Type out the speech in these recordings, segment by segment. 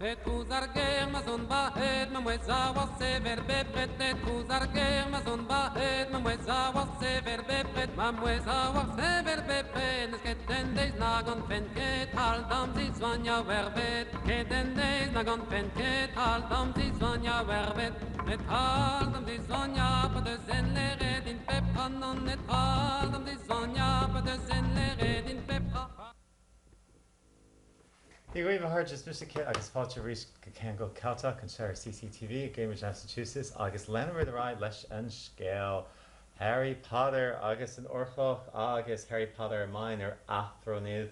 Zarger mazon bahed mamweza wasever bepet zarger mazon bahed mamweza wasever bepet mamweza wasever bepet sketen des nagon fenket haldam zi zwanja verbet keten des nagon fenket haldam zi zwanja verbet net haldam zi zwanja pa de zenle redin pep kanon net haldam zi zwanja pa de zenle redin pep. Igor Harges Michigan agus fáilte rís go cén go Caltach an seir CCTV Cambridge, Massachusetts agus lenarid ará leis an scéal Harry Potter agus an orchloch agus Harry Potter main ar athróníad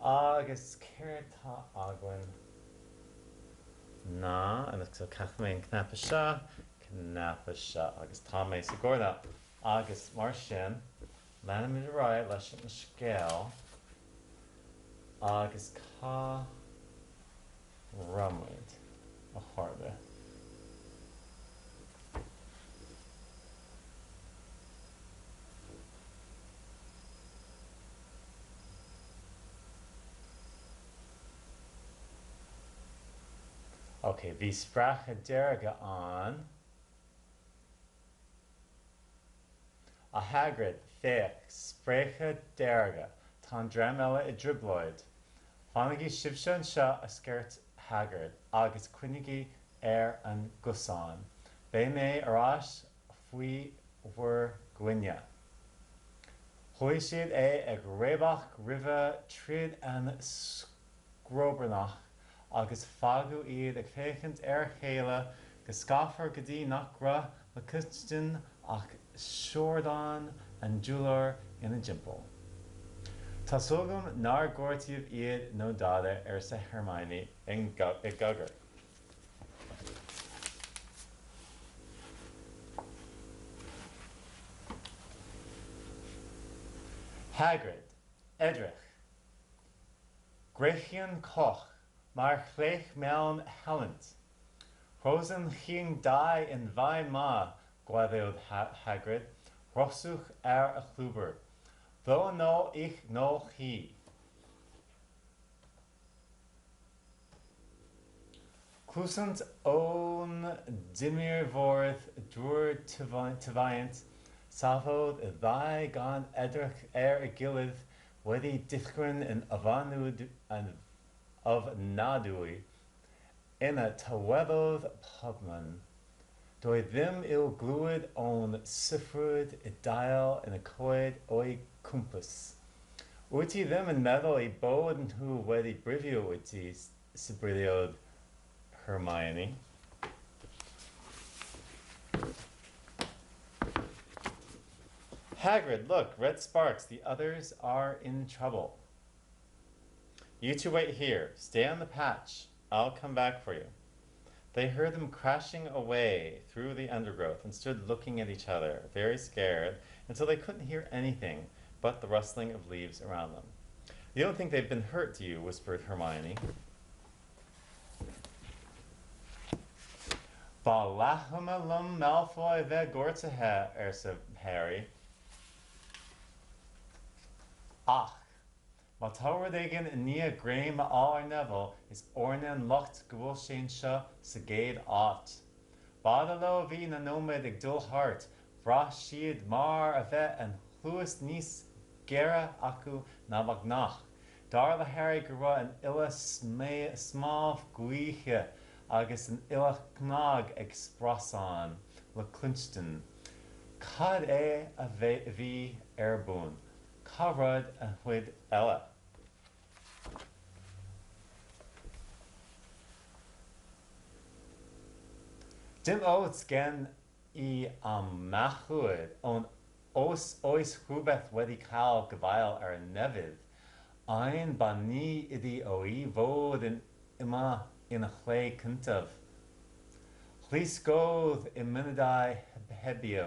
agus céirtá agan ná an so caithméin cnapa seo agus tá méid sa gcóda agus mar sin lenarid ará leis an scéal agus cá ramid a harde. Okay, bhí spracha dearga an a Hagrid féach sprécha dearga tá dramela I dribloid. Fánaigh sibse an seo a sceirt Hagrid agus cuinnigh an gusán. Bé mé arás faoi bhuir gcuine. Chuaigh siad ag réabach ribhe tríd an scróbranach agus fágu iad ag féchant chéile go scafar go dtí nach rath le custain ach seordán an dúlar ina dtimpeall. Tá sógam nár gortaíomh iad nó dada sa Hermione I gcagair. Hagrid, Edrich, Gréchian Koch, mar chléich meán hellant. Rosan chiang dai in bhain ma, gwaibéod Hagrid, rosúch a chlúbar. Dó nó ich nó chi. Clúsant ón dimir vorth dúr tibhaint, safód bhai gan Edrich a gilydd wedi dithgrin in afanúd of nádúi ina taweddódd pubman. Dói ddim il glúid ón sifrúd I dail ina coed o'i cwmpas. Wyt ti ddim yn meddwl I bod yn nhw wedi brifio wyt ti sibriliodd Hermione? Hagrid, look, red sparks. The others are in trouble. You two wait here. Stay on the patch. I'll come back for you. They heard them crashing away through the undergrowth and stood looking at each other, very scared, until they couldn't hear anything but the rustling of leaves around them. You don't think they've been hurt, do you? Whispered Hermione. Ba lachum Malfoy ve gortahe, said Harry. Ach, má táhairdaigin I níomh gréim all ar Neville is ornan lucht go bhfuil sé seo sa géad áit. Bada lo bhí na nóid ag dul hart, bhrá siad mar a bheith an chluas níos géire acu ná bhag nach. Dar le Harry go raibh an ila smámh gluiche agus an ila cnág ag sprosán le clunstan. Cad a bhí ar bún. Carrad a chuid eile. Dim oes gen I amachwyd on oes rhywbeth wedi cael gyfael ar newydd. Ein ba ni iddi o'i fod yn yma yn y lle cyntaf. Lysgodd I munudau hebio.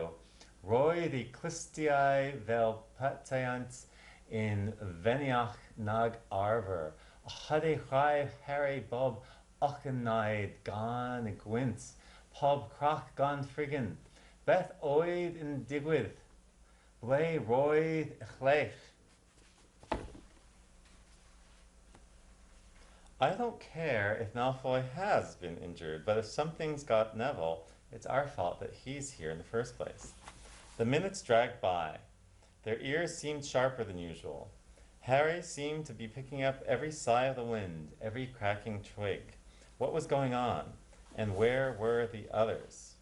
Roedd I clustiau fel pataiant in feniach nag arfer. A had ei chraif Harry Bob ochanaid gan y gwynt. Pob crach gan friggin. Beth oedd yn digwydd? Ble roedd y chleich? I don't care if Malfoy has been injured, but if something's got Neville, it's our fault that he's here in the first place. The minutes dragged by. Their ears seemed sharper than usual. Harry seemed to be picking up every sigh of the wind, every cracking twig. What was going on? And where were the others?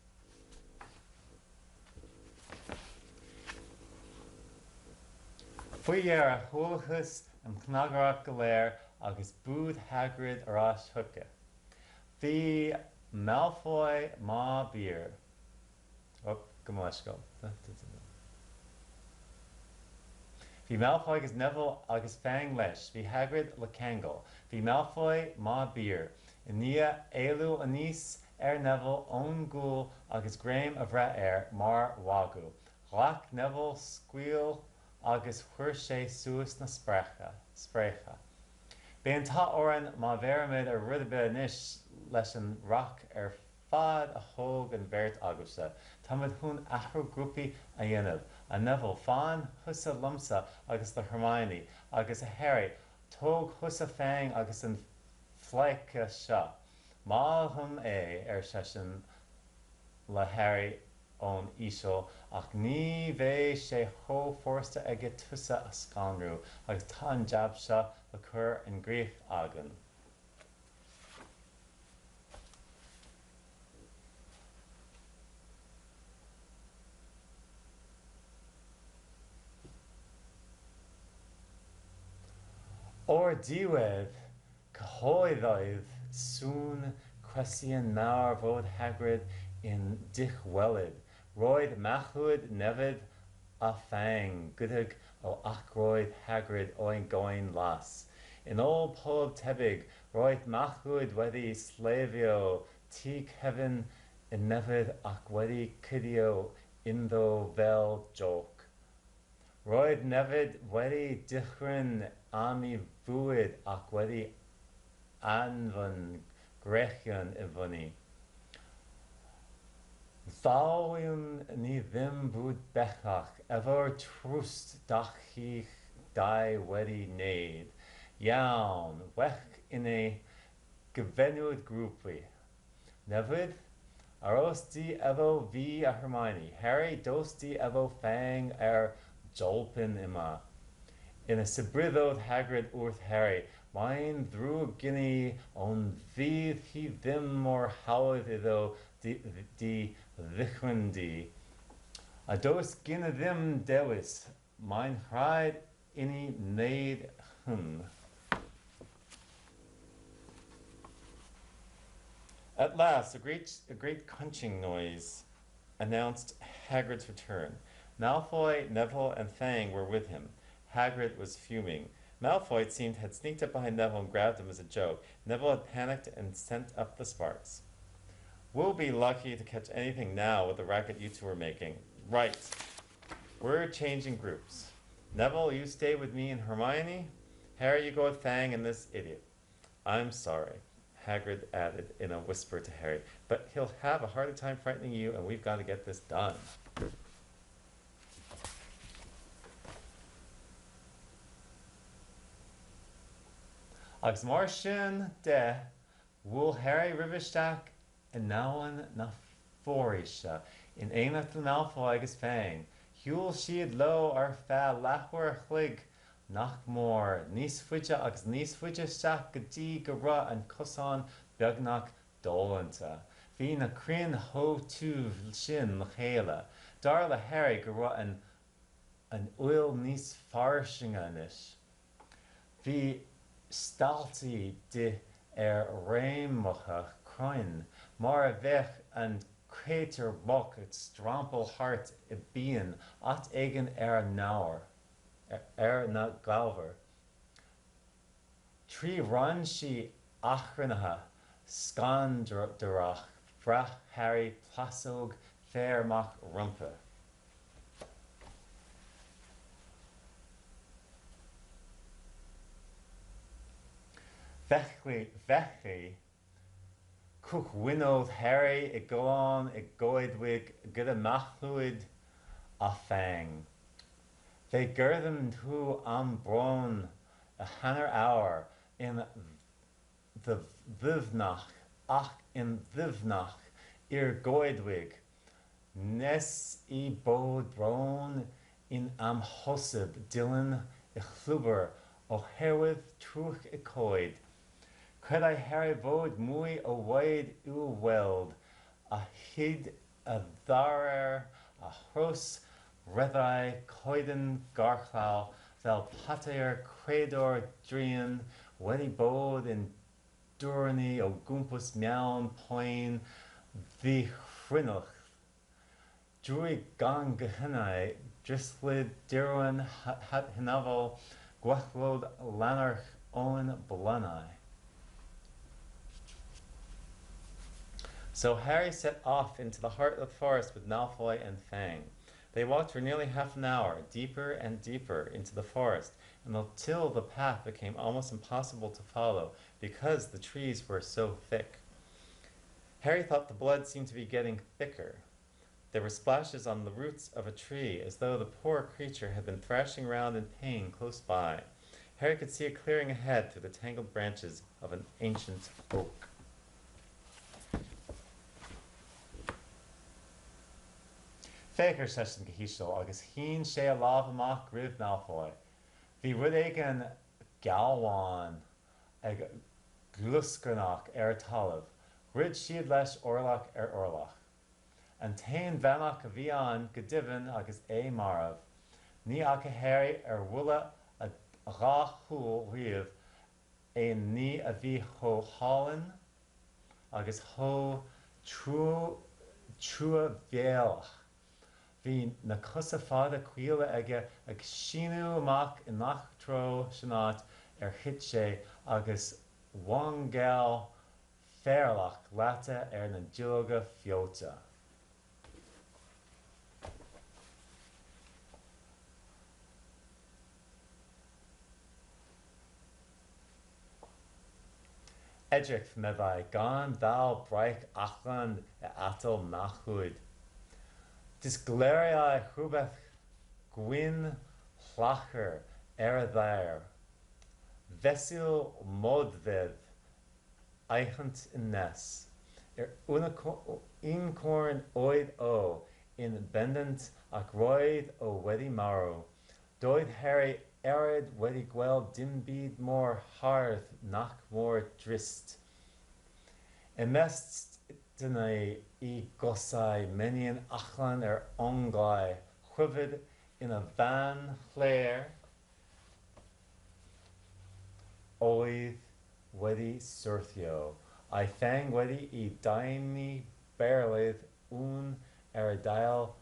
Fuiar a thuachas an cnagarach go léir agus búd Hagrid arás thuca. Bhí Malfoy má bír. Oh, go máis go. Bhí Malfoy agus Neville agus Fang leis, bhí Hagrid le Kangol. Bhí Malfoy má bír. I nia éilú aníos Neville ón gúil agus Graham a bhreith mar wagu. Ghlach Neville squeal agus chuir sé suas na sprécha. Bíonn tá oran má bhéramid a rudabeh níos leis an rach fad a thóg an bhéirt agamsa. Táimid hún athrú grúpaí a dhéanamh. A Neville fan thusa lumsa agus le Hermione agus a Harry tóg thusa Fang agus an phleice seo. Máthum sesin le Harry ón ísio ach ní bheidh sé chomh fórsta aige tusa a scanrú agus tá an jab seo le cur an gcrích agan. Or díwedd cyhoeddoedd sŵn cwestiwn nawr fod Hagrid in dychwelyd. Roedd Machwyd Nefyd a Fang gydag o acroedd Hagrid o'n goen las. In ôl pob tebyg, roedd Machwyd wedi slefio tí Kevin yn Nefyd ac wedi cydio inddo fel joc. Roedd Nefyd wedi dychryn am I fwyd ac wedi anfon grechion I fyny. Ddawiwn ni ddim bwyd bellach efo'r trwst dach chi'ch dau wedi wneud. Iawn, wech I ni gyfenwyd grwpi. Nefyd, aros di efo fi a Hermione. Harry, dos di efo Fang jolpin yma. In a sybryddod Hagrid wrth Harry, mae'n ddrwg gynni ond fydd hi ddim mor hawdd iddo di ddychryn di. A dos gynna ddim dewis, mae'n rhaid I ni wneud hyn. At last, a great crunching noise announced Hagrid's return. Malfoy, Neville, and Fang were with him. Hagrid was fuming. Malfoy, it seemed, had sneaked up behind Neville and grabbed him as a joke. Neville had panicked and sent up the sparks. We'll be lucky to catch anything now with the racket you two are making. Right. We're changing groups. Neville, you stay with me and Hermione. Harry, you go with Fang and this idiot. I'm sorry, Hagrid added in a whisper to Harry, but he'll have a harder time frightening you, and we've got to get this done. Agus mar sin de bhfuil Harry rivisteach in náin na fórise in éanacht le Malfoy agus Fang. Shiúil siad lo ar feadh leathmhar chloig nach mór níos fuide agus níos fuide isteach go dtí go raibh an cosán beagnach dólanta. Bhí na crainn thótúh sin le chéile. Dar le Harry go raibh an uil níos fairsinge anois. Bhí staltaí de réimeacha crainn mar a bheith an crater boc at strampel hart I bíon at éigean náir na galbhar. Trí ran si achranatha scandarach bra Harry plasóg féarmach rumpa. Fechi cwch wynod Harry I glan I goedwig gyda machlwyd a Fang. They gyrthym nhw am bron a hanner hour in the dhivnach, ach in dhivnach, ir goedwig, nes I bod bron in am hosib, Dylan I chluber, o herwydd trwch I coed. Cred I Harry bod mwy o waid yw weld, a hyd a ddarer, a hros, reddau coeden garchlaw, fel pater credor drian, wedi bod in Durni o gwmpws mewn poen ddi chrynoch. Drwy gan gyhynau, drislid dirwan hynafol, gwechlod lanarch o'n blynau. So Harry set off into the heart of the forest with Malfoy and Fang. They walked for nearly half an hour, deeper and deeper into the forest, until the path became almost impossible to follow because the trees were so thick. Harry thought the blood seemed to be getting thicker. There were splashes on the roots of a tree, as though the poor creature had been thrashing around in pain close by. Harry could see a clearing ahead through the tangled branches of an ancient oak. Féichir sesin gohísio agus hín sé a lámh amach roimh Malfoy. Bhí rud éigin galháin ag gluscannach ar talamh, rid siad leis orlach ar orlach. An tain bheanach a bhí an go dibhin agus é marabh. Ní ach a Harry ar bhulla a rá chúl riamh é ní a bhí cho hálan agus cho trua bhéalach. Bhí na cosa fada cuiile aige ag sinú amach in nachtro sinát ar hit sé agus wangáil féarlach leata ar na dióga fiota. Edric me bhaid gan dal braich achlan atal machúid. Dis gléirí chrúbeth gwyn hlachar ar a ddair. Vesil modved eichant in nes. Incorn oid o in bendant ac roid o wedi marrow. Doid Harry erid wedi gweld dim byd mór harth nach mór drist. Emest dyna I gosai menian achlan ar onglai, chwyfyd in a van chléir, oedd wedi syrthio. I fang wedi I daini berlydd un ar a dail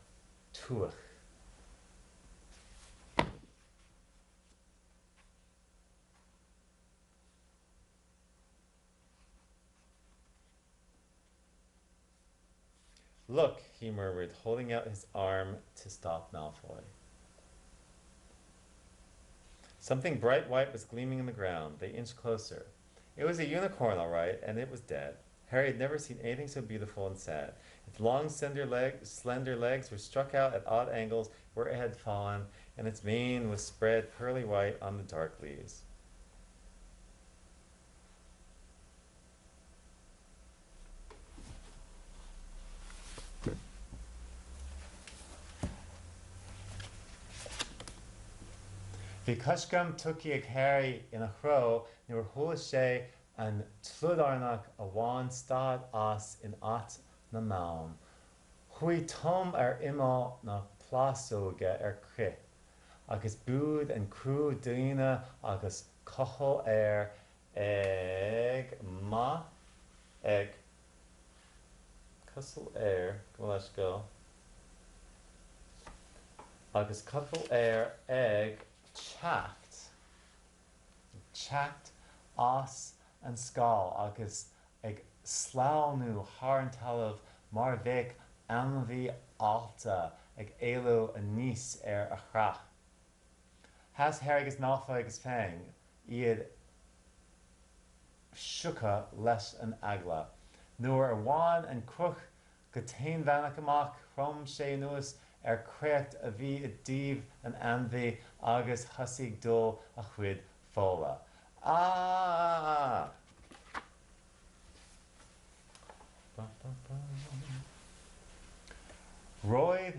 tuach. Look, he murmured, holding out his arm to stop Malfoy. Something bright white was gleaming in the ground. They inched closer. It was a unicorn, all right, and it was dead. Harry had never seen anything so beautiful and sad. Its long, slender legs were struck out at odd angles where it had fallen, and its mane was spread pearly white on the dark leaves. Bhí coscam tuci ag Harry ina chró nuair thula sé an tlúdarnach a bhain stad as in at na mán. Chuaigh tom ar imá na plasóga ar crith, agus búd an crú daoine agus cochol air ag ma ag cosol air go leis go agus cochol air ag Chacht as an scáil agus ag sláánú thar an talamh mar bheith anmhí alta ag éilú a níos ar a chraach. Has Harry agus Malfoy agus Fang iad siúcha leis an agla. Nuair a bhain an cruch go tain bheanach amach chrom sé nuas ar creacht a bhí a díobh an anmhí agus thosaigh dul a chuid fóla. Ah! Roedd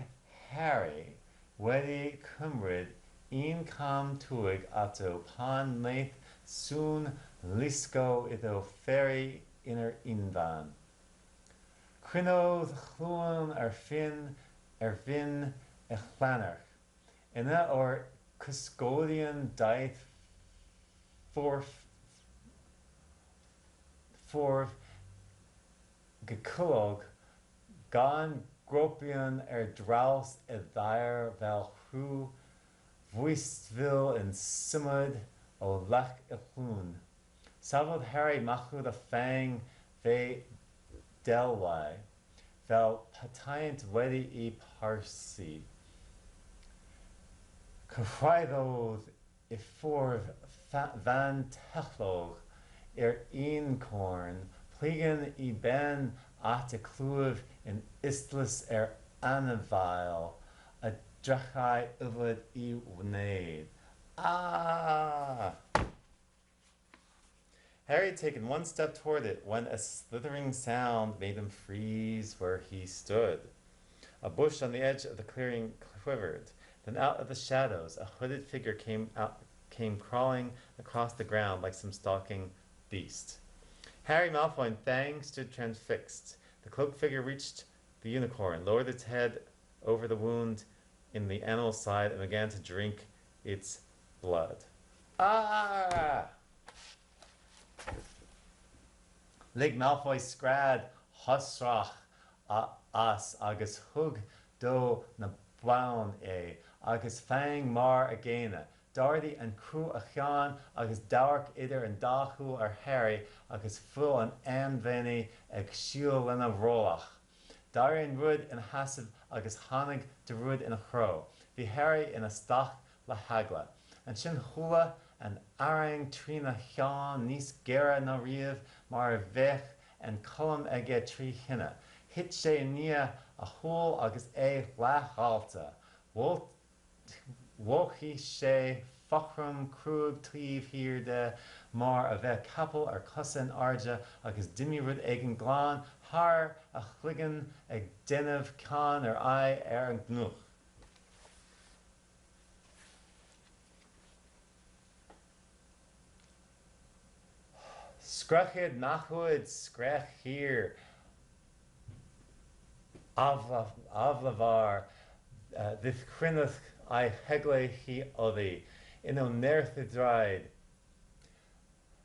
Harry wedi cymryd un cam tuig ato pan wnaeth sŵn lusgo iddo fferi i'r unfan. Crynodd chlwn ar fin y llanarch. Yna o'r cysgodion daeth ffordd gyclog gan gropion ar draws y ddaear fel rhyw fwystfil yn symud o lech y chlwn. Safodd Harry machwd a ffang fe delwai, fel petaiant wedi ei parsi. Cyhoeddodd y ffordd fan techlog i'r un corn, pligan I ben at y clwyf yn istlys ar anafael, a drachau yfed I wneud. Ah! Harry had taken one step toward it when a slithering sound made him freeze where he stood. A bush on the edge of the clearing quivered. Then out of the shadows, a hooded figure came crawling across the ground like some stalking beast. Harry Malfoy and Fang stood transfixed. The cloaked figure reached the unicorn, lowered its head over the wound in the animal's side, and began to drink its blood. Ah! Lig Malfoy scrad hosrach as agus hug do na brown agus Fang mar agena. Dardy and crew a Chian agus dark idir and dachu ar Harry agus full an anveni ag siúl lena rólach. Darian rud in hasib agus hanig de rud in a chro. Vi Harry in a stach la hagla. And sin hula and arang trina Chian nís gera na riamh mar vech and column ege trí hinna. Hit sé nia a hole agus lachalta. Wochi sé fachram crúb tríomh hiarde mar a bheith capel ar cusan arja agus dimi rud egen glán har a chligan ag denmh can ar ar an gnuch. Scrachid nachhuid scrach here avlavar this chrinnach I hegle he oddi in o nerth dried.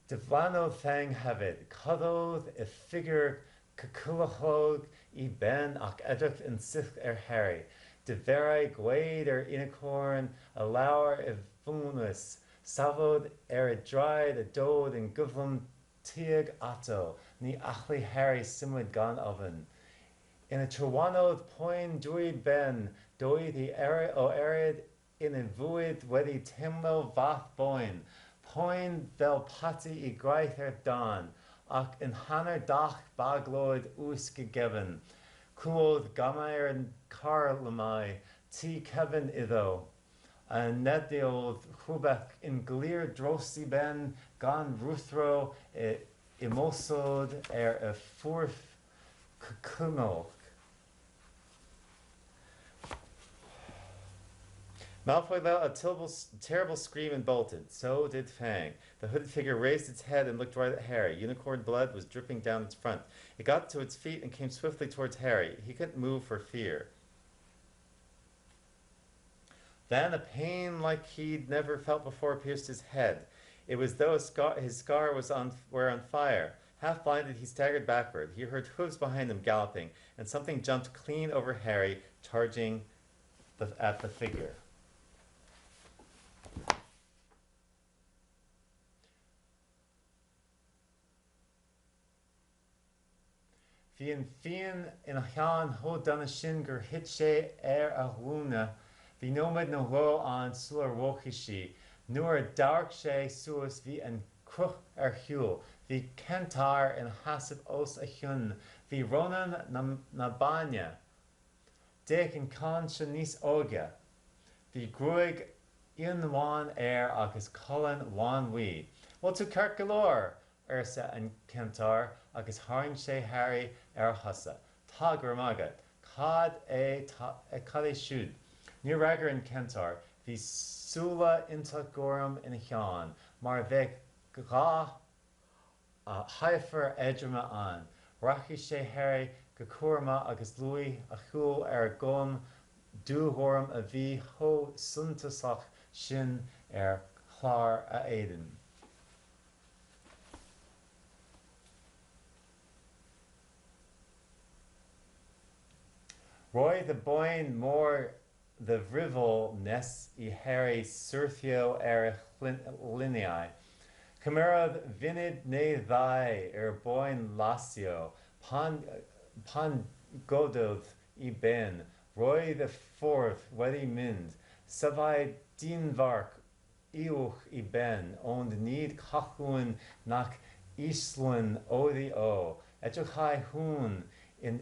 Devlano thang havid, cuddled a figure caculachog I ben ac edrych in sich Harry. De verai gwade inicorn, a lower funus, savod a dried a dode in guvlum tiag atto, ni achli Harry simwyd gan oven. In a Trwanod poin druid ben, doi the arid in a vuid wedi timlo vath boin, poin vel pati I graith dan, ac in hanner dach bagloid usgegeven, kuod gamair and carlamai, ti Kevin iddo, and nediold hubeth in glir drosi ben, gan ruthro imosod a fourth kukumok. Malfoy let out a terrible scream and bolted. So did Fang. The hooded figure raised its head and looked right at Harry. Unicorn blood was dripping down its front. It got to its feet and came swiftly towards Harry. He couldn't move for fear. Then a pain like he'd never felt before pierced his head. It was though his scar were on fire. Half blinded, he staggered backward. He heard hooves behind him galloping, and something jumped clean over Harry, charging at the figure. Fian in a chan ho dana sin gur hit sé a luna, vi nomad no ro an sular wochishi, nuair dark sé suas vi an cruch hiul, vi kentar in hasib os a hyun, vi ronan na banya, dek in kan shanis oga, vi gruig in wan agus colin wan we. Well, to Kirk galore, Ursa an Kentar agus tháinig sé Harry ar thosa. Tá gur mágad, cad é siúd. Ní ragar an Kentar, hí súla inta góm ina cheán, mar bheith gá haifar éidirme an. Rachi sé Harry go cuarma agus luí a chúil ar gom dúthóm a bhí thó suntasach sin ar chlár a éidean. Roy the boin mór the bhribhil nes I Harry suirthio ar lineai. Cymryd funud neu ddau boin lasio, pan gododd I ben, roedd y ffordd wedi mynd, safai dinfarc uwch I ben, ond nid cachwn nac islwyn oddi o, edrychai hwn in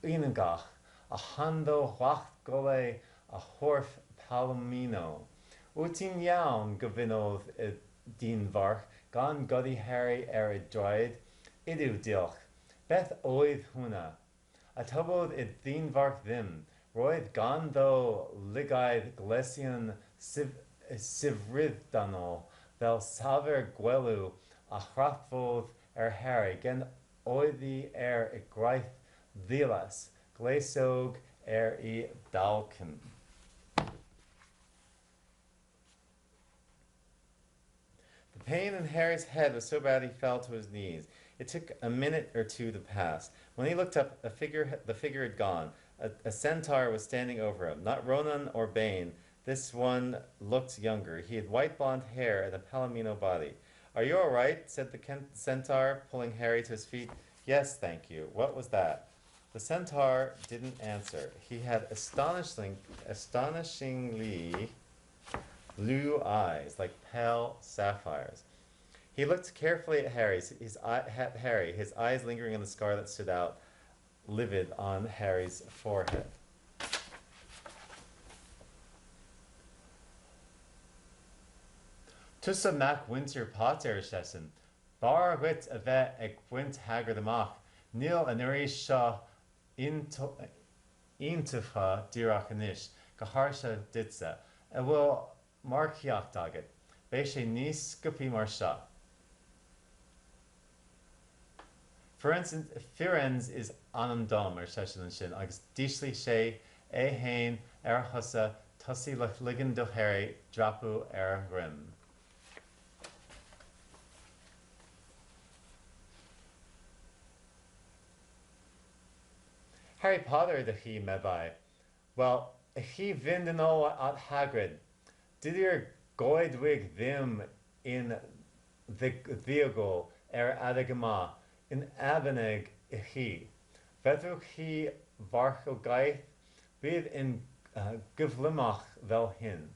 unigach, a hando wacht gole a horf palomino. Wyt ti'n iawn gyfunodd y dinfarch, gan godi Harry ar y droed, idw diolch. Beth oedd hwnna? A tybodd y dinfarch ddim, roedd gan ddo ligaidd glesion sifryddannol fel safr gwelw a chrathfodd ar Harry, gen oeddi ar y graith ddilas, glesog ar I dalcyn. The pain in Harry's head was so bad he fell to his knees. It took a minute or two to pass. When he looked up, the figure had gone. A centaur was standing over him. Not Ronan or Bane. This one looked younger. He had white blonde hair and a palomino body. Are you all right? Said the centaur, pulling Harry to his feet. Yes, thank you. What was that? The centaur didn't answer. He had astonishingly blue eyes, like pale sapphires. He looked carefully at Harry, his eyes lingering on the scar that stood out livid on Harry's forehead. Tusa mac winter potter session. Bar wit a vet ag gwint haggard amach. Neil an uri shaw intufa dirach anish. Gaharsha ditsa. A will markiach daget. Beishe nis scupi mar shaw. Firenze is anam dom session and shin. Agus dishli she hain husa tusi ligan do Harry drapu grim. Harry Potter the he mebai. Well, he vindano at Hagrid. Did your goidwig them in the Theogol adagama in Abaneg he. Vedruk he varcho gaith bid in givlimach vel hin.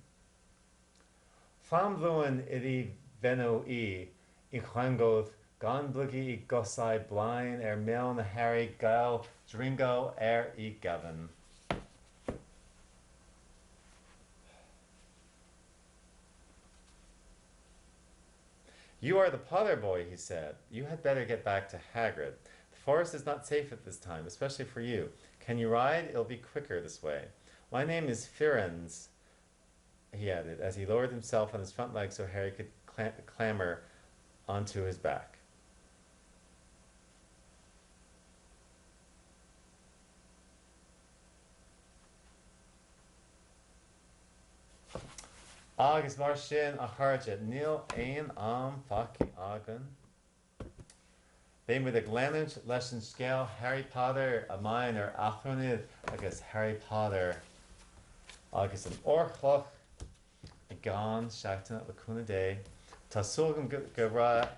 Famluan idi veno I chwangoth gan blugi gosai blind meln Harry Gael Dringo I Gavin. You are the Potter boy, he said. You had better get back to Hagrid. The forest is not safe at this time, especially for you. Can you ride? It'll be quicker this way. My name is Firenze, he added, as he lowered himself on his front legs so Harry could clamber onto his back. Agus mar sin a chuirde níl aon faki agan. Bé mu ag leanúint leis an scéal Harry Potter a main ar athrónid agus Harry Potter agus an orchloch I gán seachtainna le cúna dé. Tá sógam go ra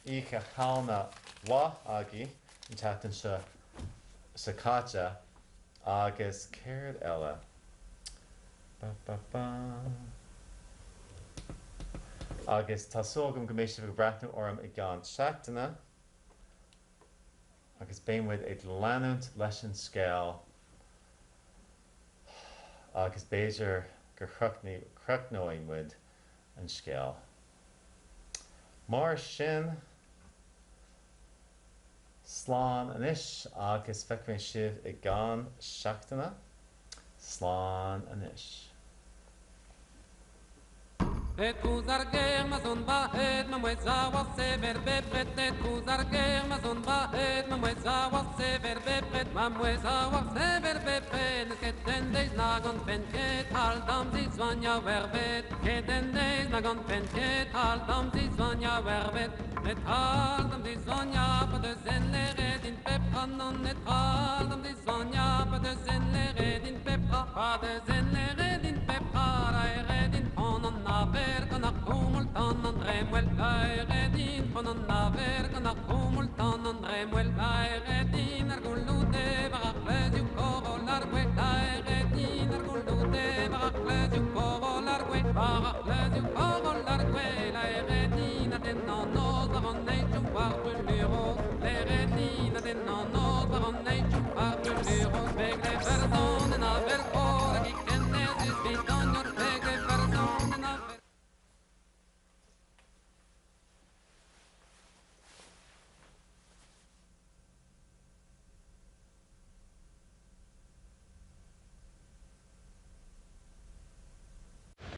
ícha chalna wa agi an teachtain se caite agus céird eile. Agus tá sógam go mééis go brathnú orm I gán seachtainna agus béimmuid ag leanúint leis an scéal agus béidir gur chruchnóimmuid an scéal. Mar sin slán anis agus feic sibh I gan seachtainna slán anis. Et kuzarger mazon bahet mamweza wase verbepret et kuzarger mazon bahet mamweza wase verbepret mamweza wase verbepret keten des nagon penket al dam dis vanya verbet keten des nagon penket al dam dis vanya verbet et al dam dis vanya pas de zen le red in pep kanon et al dam dis vanya pas de zen le red in pep pas de zen le red in pep red in onon naver kana kumultan an remwel kai redin onon naver kana kumultan an remwel kai redin ar gulute barak leju kovolar we kai redin ar gulute barak leju kovolar we barak leju